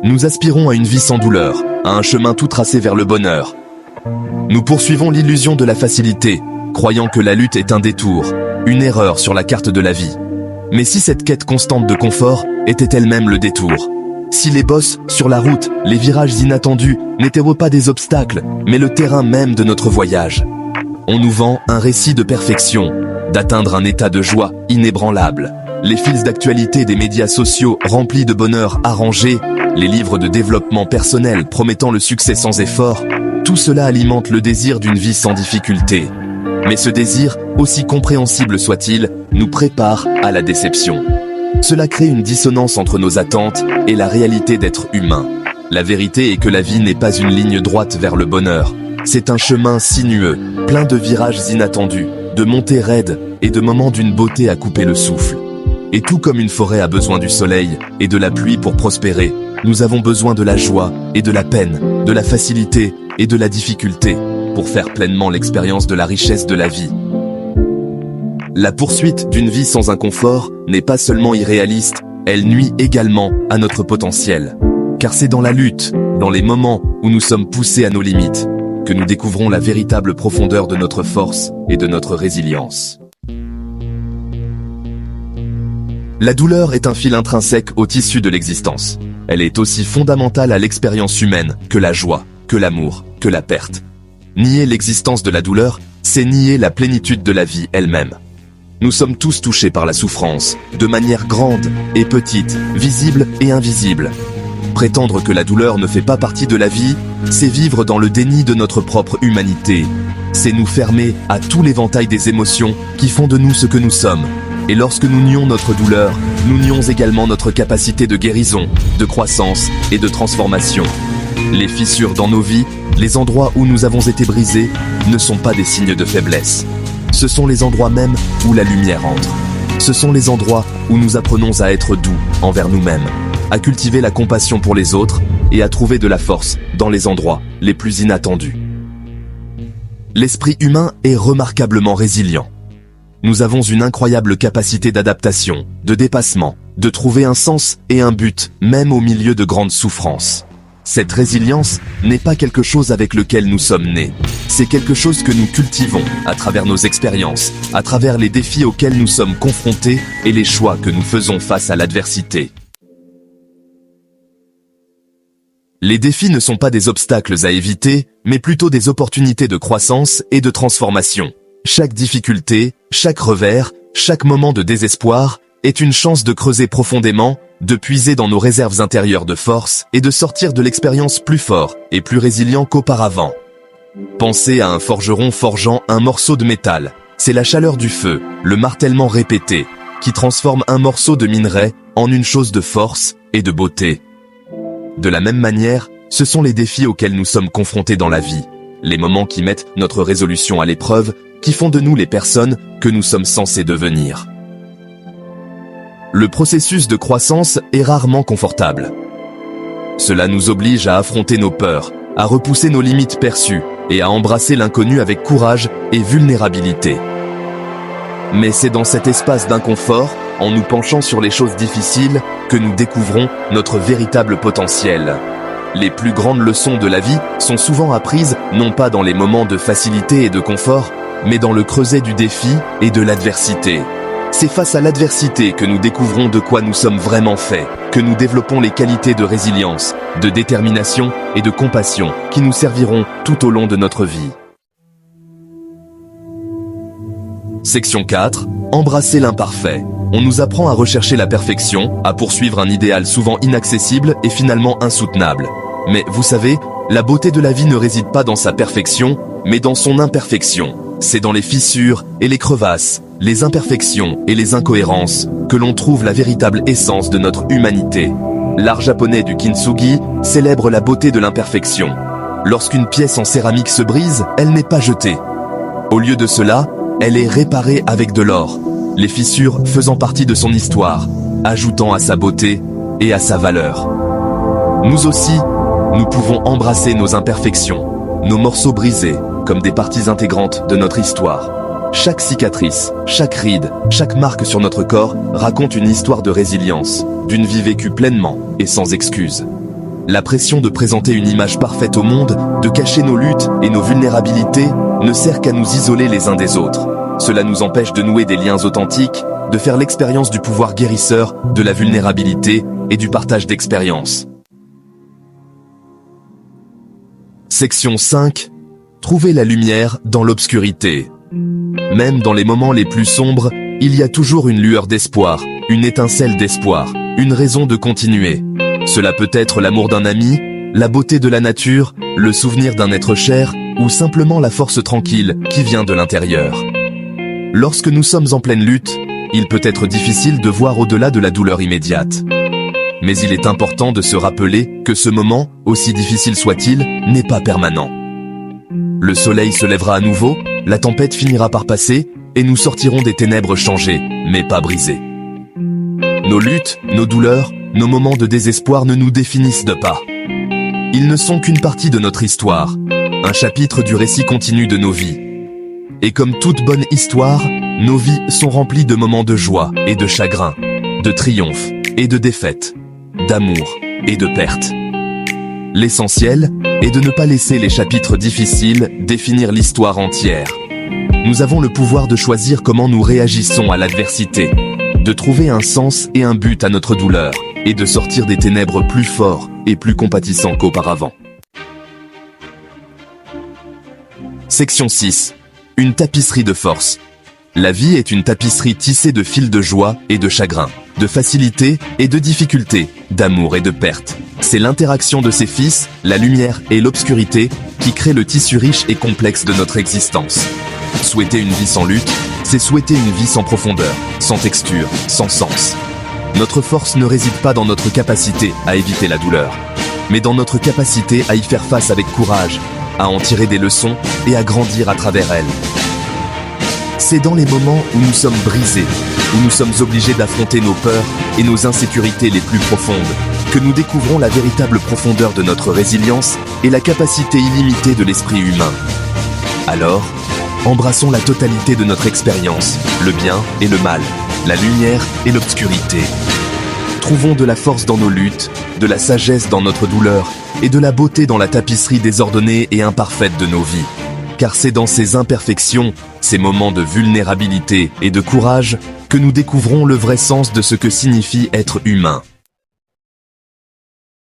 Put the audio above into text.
Nous aspirons à une vie sans douleur, à un chemin tout tracé vers le bonheur. Nous poursuivons l'illusion de la facilité, croyant que la lutte est un détour, une erreur sur la carte de la vie. Mais si cette quête constante de confort était elle-même le détour? Si les bosses sur la route, les virages inattendus n'étaient pas des obstacles, mais le terrain même de notre voyage? On nous vend un récit de perfection, d'atteindre un état de joie inébranlable. Les fils d'actualité des médias sociaux remplis de bonheur arrangé, les livres de développement personnel promettant le succès sans effort, tout cela alimente le désir d'une vie sans difficulté. Mais ce désir, aussi compréhensible soit-il, nous prépare à la déception. Cela crée une dissonance entre nos attentes et la réalité d'être humain. La vérité est que la vie n'est pas une ligne droite vers le bonheur. C'est un chemin sinueux, plein de virages inattendus, de montées raides et de moments d'une beauté à couper le souffle. Et tout comme une forêt a besoin du soleil et de la pluie pour prospérer, nous avons besoin de la joie et de la peine, de la facilité et de la difficulté, pour faire pleinement l'expérience de la richesse de la vie. La poursuite d'une vie sans inconfort n'est pas seulement irréaliste, elle nuit également à notre potentiel. Car c'est dans la lutte, dans les moments où nous sommes poussés à nos limites, que nous découvrons la véritable profondeur de notre force et de notre résilience. La douleur est un fil intrinsèque au tissu de l'existence. Elle est aussi fondamentale à l'expérience humaine que la joie, que l'amour, que la perte. Nier l'existence de la douleur, c'est nier la plénitude de la vie elle-même. Nous sommes tous touchés par la souffrance, de manière grande et petite, visible et invisible. Prétendre que la douleur ne fait pas partie de la vie, c'est vivre dans le déni de notre propre humanité. C'est nous fermer à tout l'éventail des émotions qui font de nous ce que nous sommes. Et lorsque nous nions notre douleur, nous nions également notre capacité de guérison, de croissance et de transformation. Les fissures dans nos vies, les endroits où nous avons été brisés, ne sont pas des signes de faiblesse. Ce sont les endroits même où la lumière entre. Ce sont les endroits où nous apprenons à être doux envers nous-mêmes, à cultiver la compassion pour les autres et à trouver de la force dans les endroits les plus inattendus. L'esprit humain est remarquablement résilient. Nous avons une incroyable capacité d'adaptation, de dépassement, de trouver un sens et un but, même au milieu de grandes souffrances. Cette résilience n'est pas quelque chose avec lequel nous sommes nés. C'est quelque chose que nous cultivons à travers nos expériences, à travers les défis auxquels nous sommes confrontés et les choix que nous faisons face à l'adversité. Les défis ne sont pas des obstacles à éviter, mais plutôt des opportunités de croissance et de transformation. Chaque difficulté, chaque revers, chaque moment de désespoir est une chance de creuser profondément, de puiser dans nos réserves intérieures de force et de sortir de l'expérience plus fort et plus résilient qu'auparavant. Pensez à un forgeron forgeant un morceau de métal. C'est la chaleur du feu, le martèlement répété, qui transforme un morceau de minerai en une chose de force et de beauté. De la même manière, ce sont les défis auxquels nous sommes confrontés dans la vie, les moments qui mettent notre résolution à l'épreuve, qui font de nous les personnes que nous sommes censés devenir. Le processus de croissance est rarement confortable. Cela nous oblige à affronter nos peurs, à repousser nos limites perçues et à embrasser l'inconnu avec courage et vulnérabilité. Mais c'est dans cet espace d'inconfort, en nous penchant sur les choses difficiles, que nous découvrons notre véritable potentiel. Les plus grandes leçons de la vie sont souvent apprises non pas dans les moments de facilité et de confort, mais dans le creuset du défi et de l'adversité. C'est face à l'adversité que nous découvrons de quoi nous sommes vraiment faits, que nous développons les qualités de résilience, de détermination et de compassion qui nous serviront tout au long de notre vie. Section 4. Embrasser l'imparfait. On nous apprend à rechercher la perfection, à poursuivre un idéal souvent inaccessible et finalement insoutenable. Mais vous savez, la beauté de la vie ne réside pas dans sa perfection, mais dans son imperfection. C'est dans les fissures et les crevasses, les imperfections et les incohérences que l'on trouve la véritable essence de notre humanité. L'art japonais du kintsugi célèbre la beauté de l'imperfection. Lorsqu'une pièce en céramique se brise, elle n'est pas jetée. Au lieu de cela, elle est réparée avec de l'or, les fissures faisant partie de son histoire, ajoutant à sa beauté et à sa valeur. Nous aussi, nous pouvons embrasser nos imperfections, nos morceaux brisés, comme des parties intégrantes de notre histoire. Chaque cicatrice, chaque ride, chaque marque sur notre corps raconte une histoire de résilience, d'une vie vécue pleinement et sans excuse. La pression de présenter une image parfaite au monde, de cacher nos luttes et nos vulnérabilités, ne sert qu'à nous isoler les uns des autres. Cela nous empêche de nouer des liens authentiques, de faire l'expérience du pouvoir guérisseur, de la vulnérabilité et du partage d'expériences. Section 5. Trouver la lumière dans l'obscurité. Même dans les moments les plus sombres, il y a toujours une lueur d'espoir, une étincelle d'espoir, une raison de continuer. Cela peut être l'amour d'un ami, la beauté de la nature, le souvenir d'un être cher, ou simplement la force tranquille qui vient de l'intérieur. Lorsque nous sommes en pleine lutte, il peut être difficile de voir au-delà de la douleur immédiate. Mais il est important de se rappeler que ce moment, aussi difficile soit-il, n'est pas permanent. Le soleil se lèvera à nouveau, la tempête finira par passer, et nous sortirons des ténèbres changés, mais pas brisés. Nos luttes, nos douleurs, nos moments de désespoir ne nous définissent de pas. Ils ne sont qu'une partie de notre histoire, un chapitre du récit continu de nos vies. Et comme toute bonne histoire, nos vies sont remplies de moments de joie et de chagrin, de triomphe et de défaite, d'amour et de perte. L'essentiel est de ne pas laisser les chapitres difficiles définir l'histoire entière. Nous avons le pouvoir de choisir comment nous réagissons à l'adversité, de trouver un sens et un but à notre douleur, et de sortir des ténèbres plus forts et plus compatissants qu'auparavant. Section 6. Une tapisserie de force. La vie est une tapisserie tissée de fils de joie et de chagrin, de facilité et de difficulté, d'amour et de perte. C'est l'interaction de ces fils, la lumière et l'obscurité, qui crée le tissu riche et complexe de notre existence. Souhaiter une vie sans lutte, c'est souhaiter une vie sans profondeur, sans texture, sans sens. Notre force ne réside pas dans notre capacité à éviter la douleur, mais dans notre capacité à y faire face avec courage, à en tirer des leçons et à grandir à travers elle. C'est dans les moments où nous sommes brisés, où nous sommes obligés d'affronter nos peurs et nos insécurités les plus profondes, que nous découvrons la véritable profondeur de notre résilience et la capacité illimitée de l'esprit humain. Alors, embrassons la totalité de notre expérience, le bien et le mal, la lumière et l'obscurité. Trouvons de la force dans nos luttes, de la sagesse dans notre douleur et de la beauté dans la tapisserie désordonnée et imparfaite de nos vies. Car c'est dans ces imperfections, ces moments de vulnérabilité et de courage, que nous découvrons le vrai sens de ce que signifie être humain.